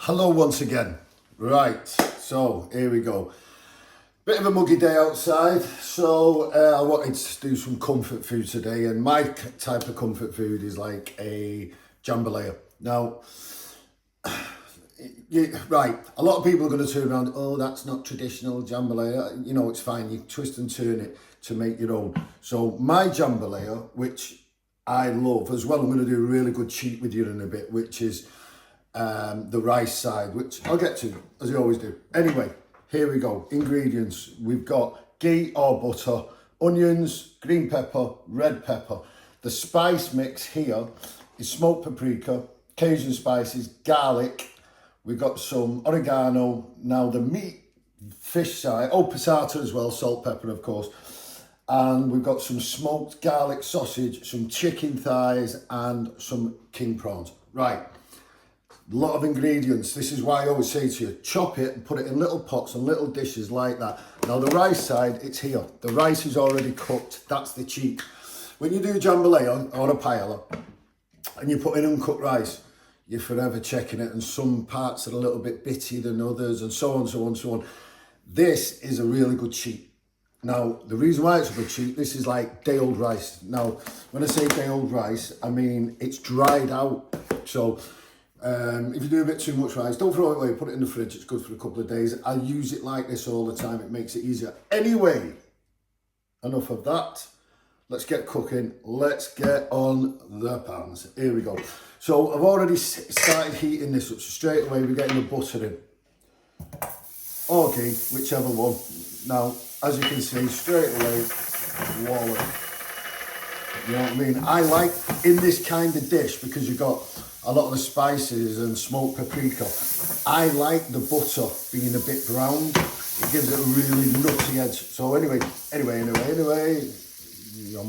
Hello once again. Right, so here we go. Bit of a muggy day outside, so I wanted to do some comfort food today, and my type of comfort food is like a jambalaya. Now, right, a lot of people are going to turn around, oh, that's not traditional jambalaya. You know, it's fine, you twist and turn it to make your own. So my jambalaya, which I love as well, I'm going to do a really good cheat with you in a bit, which is the rice side, which I'll get to, as I always do. Anyway, here we go. Ingredients. We've got ghee or butter, onions, green pepper, red pepper. The spice mix here is smoked paprika, Cajun spices, garlic. We've got some oregano. Now the meat, fish side, passata as well, salt, pepper, of course. And we've got some smoked garlic sausage, some chicken thighs, and some king prawns. Right. A lot of ingredients. This is why I always say to you, chop it and put it in little pots and little dishes like that. Now the rice side, it's here. The rice is already cooked. That's the cheat. When you do jambalaya or a paella and you put in uncooked rice, you're forever checking it, and some parts are a little bit bitty than others, and so on, so on, so on. This is a really good cheat. Now, the reason why it's a good cheat, this is like day-old rice. Now, when I say day-old rice, I mean it's dried out. So if you do a bit too much rice, don't throw it away, put it in the fridge. It's good for a couple of days. I use it like this all the time. It makes it easier. Anyway, enough of that. Let's get cooking. Let's get on the pans. Here we go. So I've already started heating this up. So straight away, we're getting the butter in. Or ghee, whichever one. Now, as you can see, straight away, wallet. You know what I mean? I like in this kind of dish, because you've got a lot of the spices and smoked paprika, I like the butter being a bit browned. It gives it a really nutty edge. So anyway, I'm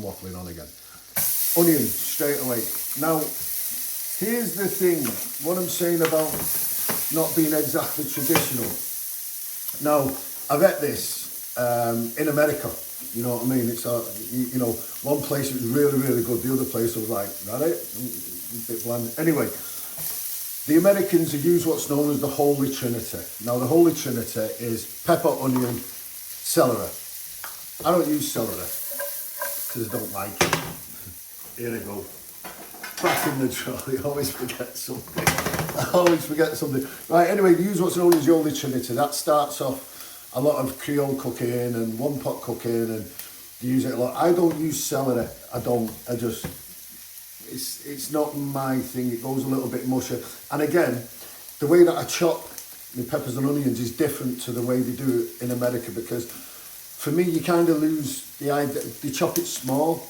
waffling on again. Onion, straight away. Now, here's the thing, what I'm saying about not being exactly traditional. Now, I've ate this in America, you know what I mean? It's you know, one place was really, really good. The other place was like, that it? A bit bland. Anyway, the Americans use what's known as the Holy Trinity. Now, the Holy Trinity is pepper, onion, celery. I don't use celery because I don't like it. Here we go. Back in the trolley. I always forget something. Right, anyway, they use what's known as the Holy Trinity. That starts off a lot of Creole cooking and one pot cooking, and they use it a lot. I don't use celery. I just, it's not my thing. It goes a little bit mushy. And again, the way that I chop the peppers and onions is different to the way they do it in America, because for me, you kind of lose the idea. They chop it small,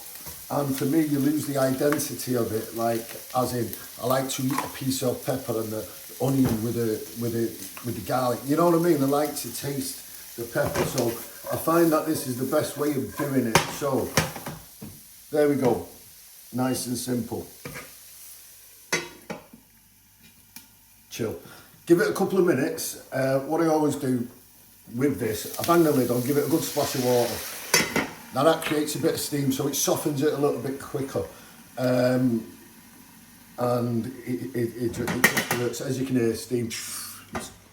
and for me, you lose the identity of it. Like, as in, I like to eat a piece of pepper and the onion with the garlic. You know what I mean? I like to taste the pepper. So I find that this is the best way of doing it. So there we go. Nice and simple. Chill. Give it a couple of minutes. What I always do with this, I bang the lid on, give it a good splash of water. Now that creates a bit of steam, so it softens it a little bit quicker. And it just works. As you can hear, steam,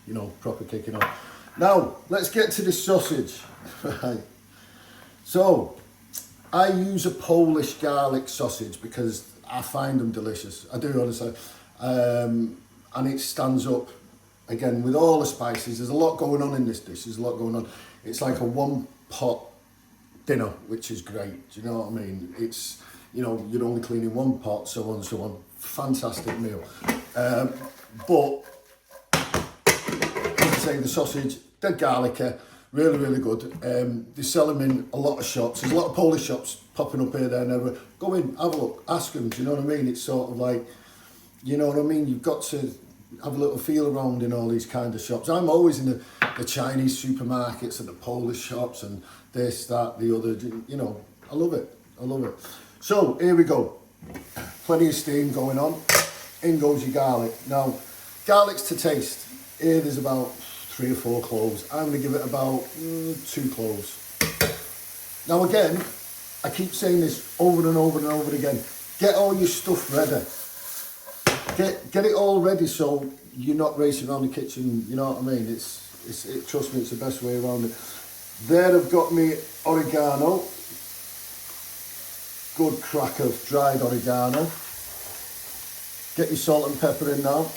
you know, proper kicking on. Now, let's get to this sausage. Right. So, I use a Polish garlic sausage because I find them delicious. I do, honestly. And it stands up, again, with all the spices. There's a lot going on in this dish. There's a lot going on. It's like a one-pot dinner, which is great. Do you know what I mean? It's, you know, you're only cleaning one pot, so on and so on. Fantastic meal. But, as I say, the sausage, dead garlicky, really, really good. They sell them in a lot of shops. There's a lot of Polish shops popping up here, there, and everywhere. Go in, have a look, ask them, do you know what I mean? It's sort of like, you know what I mean? You've got to have a little feel around in all these kind of shops. I'm always in the Chinese supermarkets and the Polish shops and this, that, the other. You know, I love it. I love it. So, here we go. Plenty of steam going on. In goes your garlic. Now, garlic's to taste. Here there's about 3 or 4 cloves. I'm going to give it about 2 cloves. Now again, I keep saying this over and over and over again. Get all your stuff ready. Get it all ready, so you're not racing around the kitchen, you know what I mean? Trust me, it's the best way around it. There I've got me oregano, good crack of dried oregano. Get your salt and pepper in now.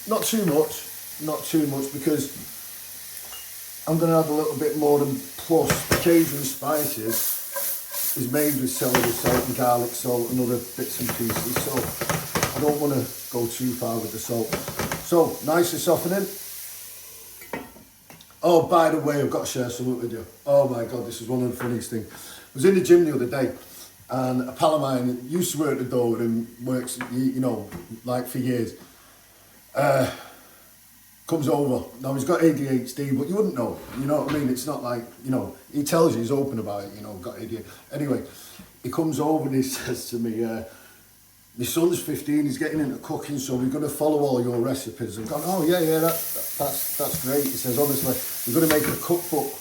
Not too much because I'm going to add a little bit more, and plus the Cajun spices is made with celery salt and garlic salt and other bits and pieces, so I don't want to go too far with the salt. So, nicely softening. Oh, by the way, I've got to share something with you. Oh my God, this is one of the funniest things. I was in the gym the other day, and a pal of mine used to work the door and works, you know, like for years. Comes over. Now he's got ADHD, but you wouldn't know. You know what I mean? It's not like, you know, he tells you, he's open about it, you know, got ADHD. Anyway, he comes over and he says to me, my son's 15, he's getting into cooking, so we're going to follow all your recipes. I'm going, oh yeah, that's great. He says, honestly, we're going to make a cookbook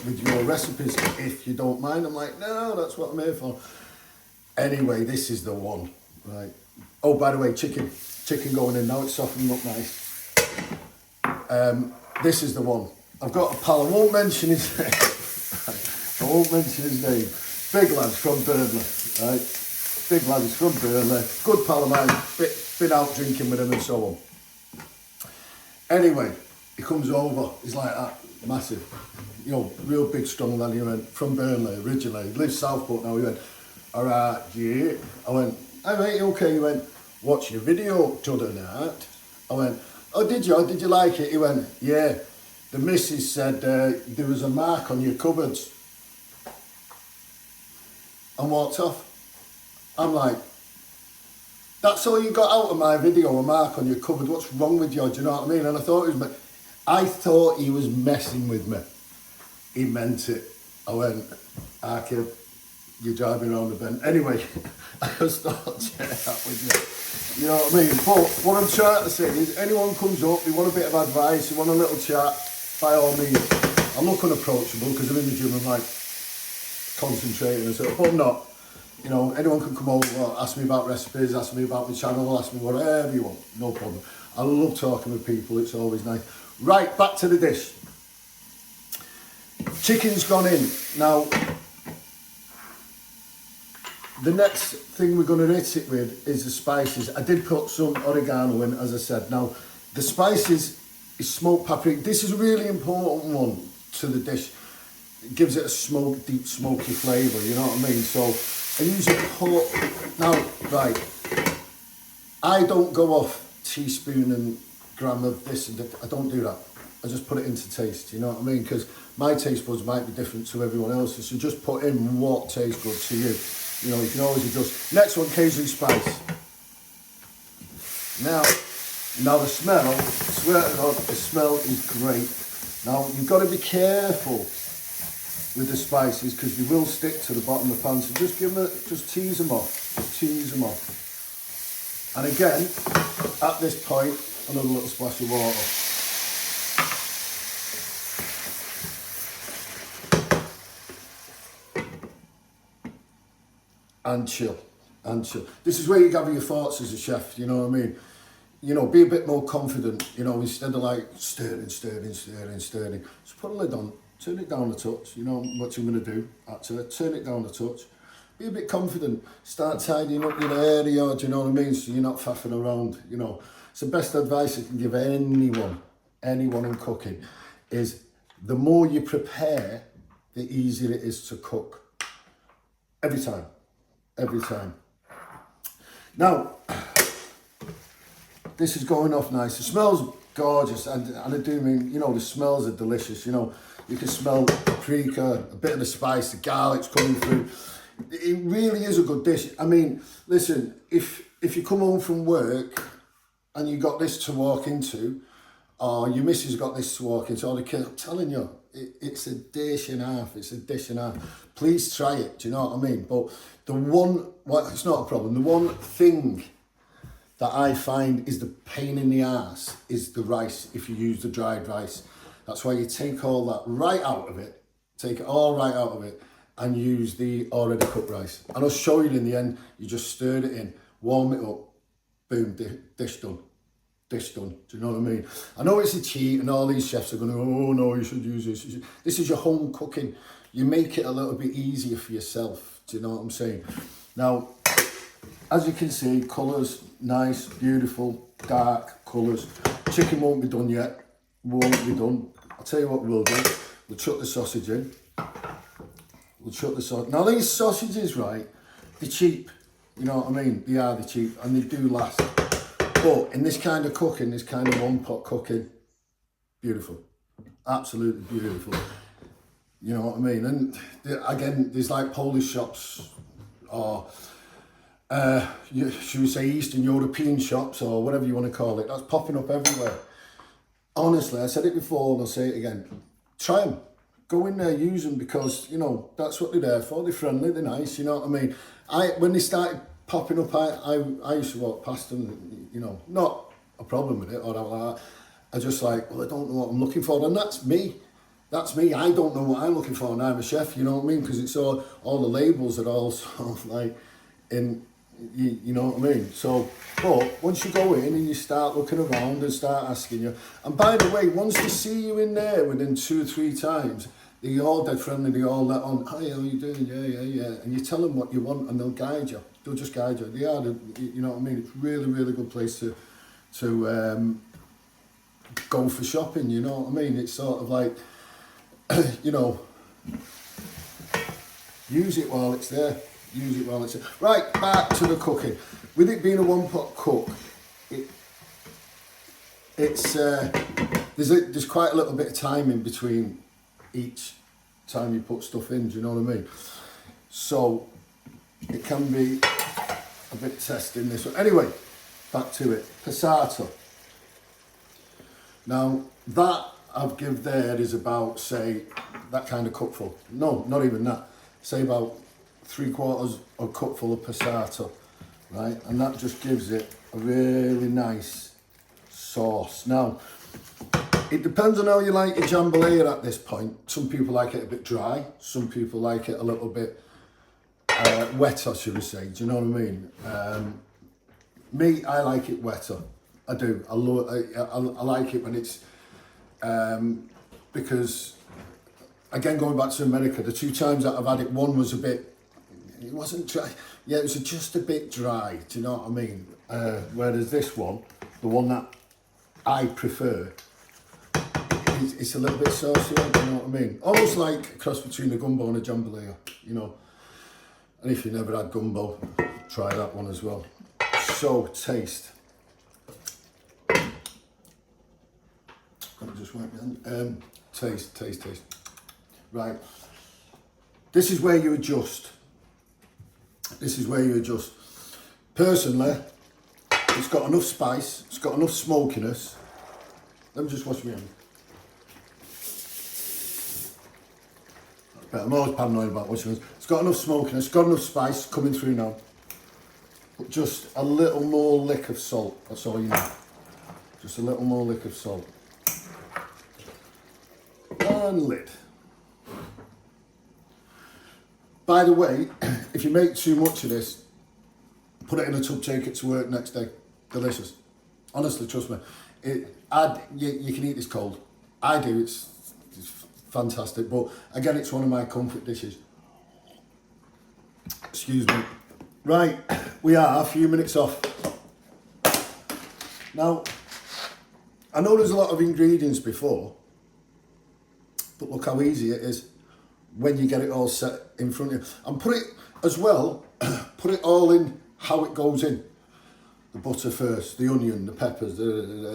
with your recipes if you don't mind. I'm like, no, that's what I'm here for. Anyway, this is the one, right? Oh, by the way, chicken going in now, it's softening up nice. This is the one. I've got a pal, I won't mention his name. I won't mention his name. Big lad from Burnley, right? Big lad, he's from Burnley. Good pal of mine, been out drinking with him and so on. Anyway, he comes over, he's like that, massive. You know, real big, strong lad. He went, from Burnley originally, he lives Southport now. He went, all right, yeah. I went, hey mate, you okay? He went, watch your video the other night. I went, oh, did you? Did you like it? He went, yeah. The missus said there was a mark on your cupboards. And walked off. I'm like, that's all you got out of my video, a mark on your cupboard. What's wrong with you? Do you know what I mean? And I thought he was messing with me. He meant it. I went, kid, you're driving around the bend. Anyway, I just thought I'd share that with you. You know what I mean? But what I'm trying to say is, anyone comes up, they want a bit of advice, they want a little chat, by all means. I look unapproachable because I'm in the gym, I'm like concentrating and stuff, but I'm not. You know, anyone can come over, ask me about recipes, ask me about my channel, ask me whatever you want, no problem. I love talking with people, it's always nice. Right, back to the dish. Chicken's gone in. Now, the next thing we're going to hit it with is the spices. I did put some oregano in, as I said. Now, the spices is smoked paprika. This is a really important one to the dish. It gives it a deep smoky flavour, you know what I mean? So, I usually put, now, right, I don't go off teaspoon and gram of this and that. I don't do that. I just put it into taste, you know what I mean? Because my taste buds might be different to everyone else's, so just put in what tastes good to you. You know, you can always adjust. Next one, Cajun spice. Now the smell, I swear to God, the smell is great. Now, you've got to be careful with the spices because they will stick to the bottom of the pan, so just tease them off, And again, at this point, another little splash of water. And chill. This is where you gather your thoughts as a chef, you know what I mean? You know, be a bit more confident, you know, instead of like stirring. Just put a lid on, turn it down a touch, you know what you're going to do, actually, turn it down a touch. Be a bit confident, start tidying up your area, do you know what I mean? So you're not faffing around, you know. It's the best advice I can give anyone in cooking, is the more you prepare, the easier it is to cook. Every time. Now, this is going off nice. It smells gorgeous, and I do mean, you know, the smells are delicious. You know, you can smell the paprika, a bit of the spice, the garlic's coming through. It really is a good dish. I mean, listen, if you come home from work and you got this to walk into, or your missus got this to walk into, or the kid, I'm telling you, it's a dish and a half. Please try it, do you know what I mean? But it's not a problem. The one thing that I find is the pain in the arse is the rice, if you use the dried rice. That's why you take all that right out of it, take it all right out of it, and use the already cooked rice. And I'll show you in the end, you just stir it in, warm it up, boom, dish done. dish done. Do you know what I mean? I know it's a cheat and all these chefs are going to, oh no, you should use this. This is your home cooking. You make it a little bit easier for yourself. Do you know what I'm saying? Now, as you can see, colours, nice, beautiful, dark colours. Chicken won't be done yet. Won't be done. I'll tell you what we'll do. We'll chuck the sausage in. We'll chuck the sausage. Now these sausages, right, they're cheap. You know what I mean? They are, they're cheap and they do last. But in this kind of cooking, this kind of one pot cooking, beautiful. Absolutely beautiful. You know what I mean? And again, there's like Polish shops or should we say Eastern European shops or whatever you want to call it. That's popping up everywhere. Honestly, I said it before and I'll say it again. Try them. Go in there, use them because, you know, that's what they're there for. They're friendly, they're nice, you know what I mean? When they started popping up, I used to walk past them, you know, not a problem with it or like that. I just like, well, I don't know what I'm looking for. And that's me. That's me. I don't know what I'm looking for and I'm a chef, you know what I mean? Because it's all the labels are all sort of like in, you know what I mean? So, but once you go in and you start looking around and start asking you, and by the way, once they see you in there within 2 or 3 times, they're all dead friendly, they all let on, hi, how you doing? Yeah. And you tell them what you want and they'll guide you. They'll just guide you. They are, you know what I mean? It's really, really good place to go for shopping, you know what I mean? It's sort of like, you know, use it while it's there. Use it while it's there. Right, back to the cooking. With it being a one-pot cook, there's quite a little bit of time in between each time you put stuff in, do you know what I mean? So it can be a bit testing this one. Anyway, back to it. Passata. Now that I've give there is about, say, that kind of cupful. No, not even that. Say about 3/4 of a cupful of passata, right? And that just gives it a really nice sauce. Now, it depends on how you like your jambalaya at this point. Some people like it a bit dry. Some people like it a little bit wetter, should we say. Do you know what I mean? Me, I like it wetter. I do. I like it when it's because, again, going back to America, the 2 times that I've had it, one was a bit, it wasn't dry. Yeah, it was just a bit dry. Do you know what I mean? Whereas this one, the one that I prefer, it's a little bit saucier, do you know what I mean? Almost like a cross between a gumbo and a jambalaya, you know. And if you never had gumbo, try that one as well. So, taste. Let me just wipe my hand. Taste. Right. This is where you adjust. Personally, it's got enough spice, it's got enough smokiness. Let me just wash my hand. But I'm always paranoid about washing hands. It's got enough smokiness, got enough spice coming through now. But just a little more lick of salt, that's all you need. Just a little more lick of salt. And lid. By the way, if you make too much of this, put it in a tub, take it to work next day. Delicious. Honestly, trust me. You can eat this cold. I do, it's fantastic. But again, it's one of my comfort dishes. Excuse me. Right, we are a few minutes off. Now, I know there's a lot of ingredients before, but look how easy it is when you get it all set in front of you. And put it as well, put it all in how it goes in. The butter first, the onion, the peppers.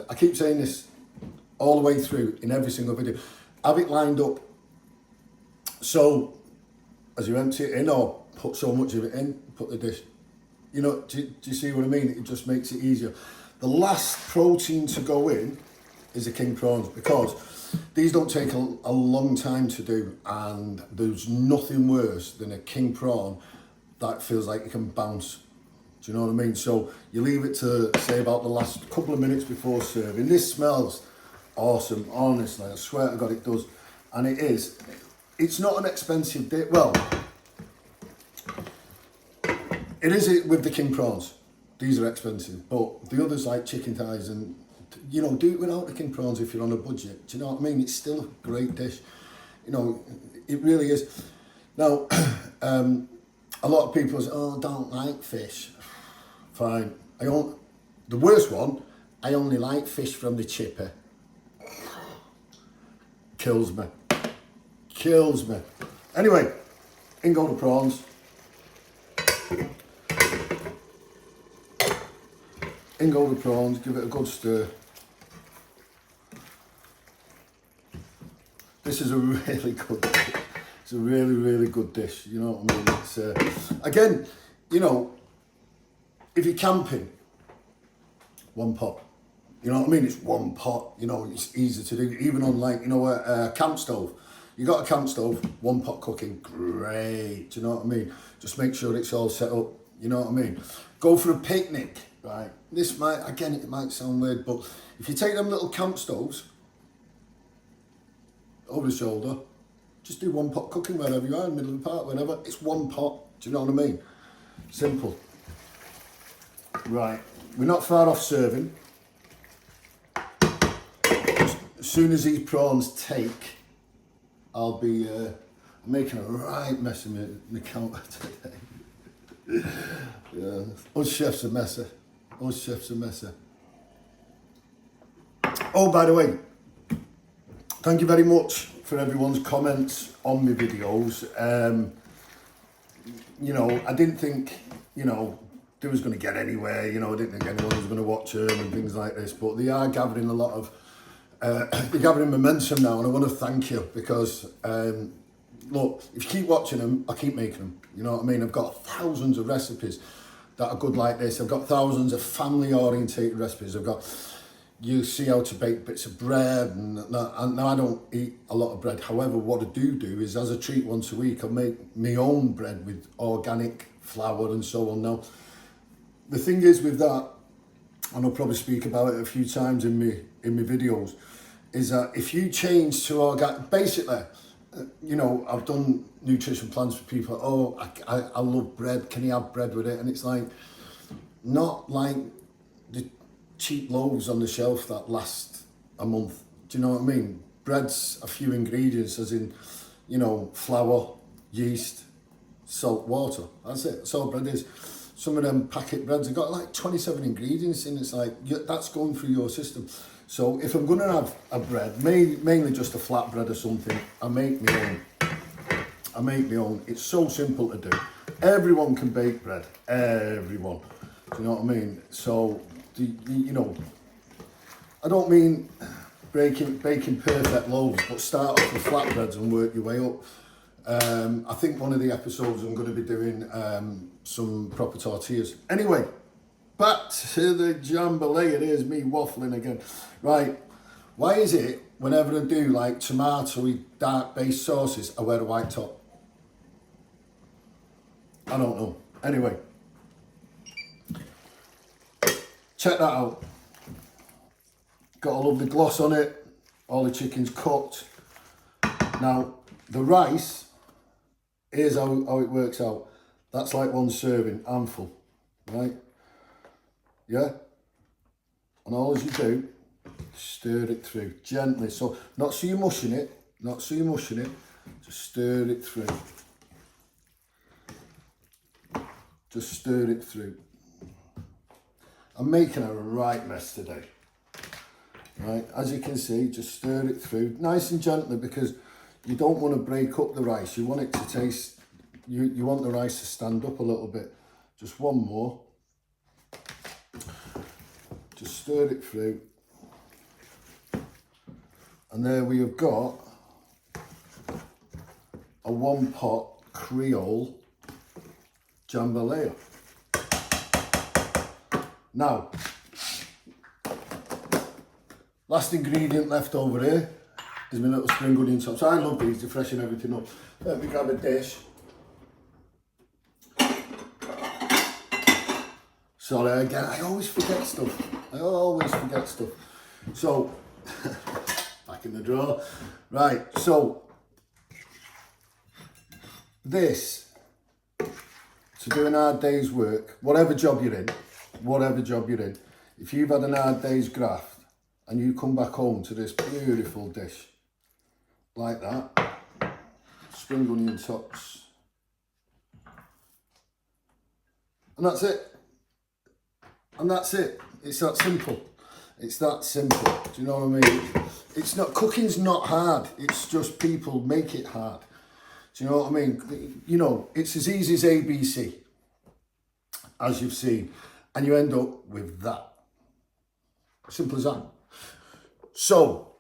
I keep saying this all the way through in every single video. Have it lined up. So as you empty it in or put so much of it in, put the dish. You know, do you see what I mean? It just makes it easier. The last protein to go in is the king prawns, because these don't take a long time to do, and there's nothing worse than a king prawn that feels like it can bounce. Do you know what I mean? So you leave it to, say, about the last couple of minutes before serving. This smells awesome, honestly. I swear to God it does. And it is. It's not an expensive dish. Well, it is with the king prawns. These are expensive. But the others, like chicken thighs and You know, do it without the king prawns if you're on a budget. Do you know what I mean? It's still a great dish. You know, it really is. Now, a lot of people say, oh, I don't like fish. Fine. The worst one, I only like fish from the chipper. Kills me. Kills me. Anyway, in go the prawns. In go the prawns, give it a good stir. This is a really good dish. It's a really, really good dish, you know what I mean? It's, again, you know, if you're camping, one pot. You know what I mean? It's one pot, you know, it's easy to do. Even on like, you know, a camp stove. You got a camp stove, one pot cooking, great. Do you know what I mean? Just make sure it's all set up, you know what I mean? Go for a picnic, right? This might, again, it might sound weird, but if you take them little camp stoves over the shoulder, just do one pot cooking wherever you are, in the middle of the park, wherever. It's one pot, do you know what I mean? Simple. Right, we're not far off serving. As soon as these prawns take, I'll be making a right mess of my counter today. Yeah, us chefs are messy. Us chefs are messy. Oh, by the way, thank you very much for everyone's comments on my videos. You know, I didn't think, you know, they was going to get anywhere. You know, I didn't think anyone was going to watch them and things like this. But they are gathering a lot of, they're gathering momentum now, and I want to thank you because, look, if you keep watching them, I keep making them. You know what I mean? I've got thousands of recipes that are good like this. I've got thousands of family-orientated recipes. I've got, you see how to bake bits of bread, and now I don't eat a lot of bread. However, what I do is, as a treat once a week, I make my own bread with organic flour and so on. Now, the thing is with that, and I'll probably speak about it a few times in my videos, is that if you change to organic, basically, you know, I've done nutrition plans for people. Oh, I love bread. Can you have bread with it? And it's like, not like the cheap loaves on the shelf that last a month. Do you know what I mean? Bread's a few ingredients, as in, you know, flour, yeast, salt, water. That's it. That's all bread is. Some of them packet breads have got like 27 ingredients in. It's like, that's going through your system. So if I'm going to have a bread, mainly just a flat bread or something, I make my own. I make my own. It's so simple to do. Everyone can bake bread. Everyone. Do you know what I mean? So, you know, I don't mean baking perfect loaves, but start off with flatbreads and work your way up. I think one of the episodes I'm going to be doing some proper tortillas. Anyway, back to the jambalaya. Here's me waffling again. Right, why is it whenever I do like tomatoey dark based sauces, I wear a white top? I don't know. Anyway, check that out. Got a lovely gloss on it. All the chicken's cooked. Now, the rice, here's how it works out. That's like one serving, handful, right? Yeah? And all as you do, stir it through gently. So, not so you're mushing it, just stir it through. Just stir it through. I'm making a right mess today. Right, as you can see, just stir it through nice and gently, because you don't want to break up the rice. You want it to taste, you want the rice to stand up a little bit. Just one more. Just stir it through. And there we have got a one pot Creole jambalaya. Now, last ingredient left over here is my little spring onion tops. I love these to freshen everything up. Let me grab a dish. Sorry again, I always forget stuff. So, back in the drawer. Right, so, this, to do an hard day's work, whatever job you're in, if you've had an hard day's graft, and you come back home to this beautiful dish like that. Spring onion tops. And that's it. And that's it. It's that simple. It's that simple. Do you know what I mean? It's not, cooking's not hard. It's just people make it hard. Do you know what I mean? You know, it's as easy as ABC, as you've seen. And you end up with that. Simple as that. So,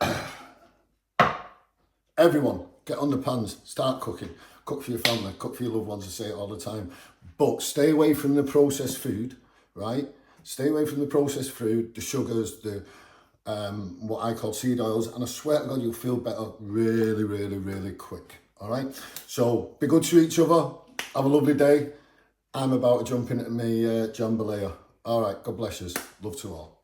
everyone, get on the pans, start cooking. Cook for your family, cook for your loved ones, I say it all the time. But stay away from the processed food, right? Stay away from the processed food, the sugars, the what I call seed oils, and I swear to God, you'll feel better really, really, really quick, all right? So, be good to each other. Have a lovely day. I'm about to jump into my jambalaya. All right, God bless you. Love to all.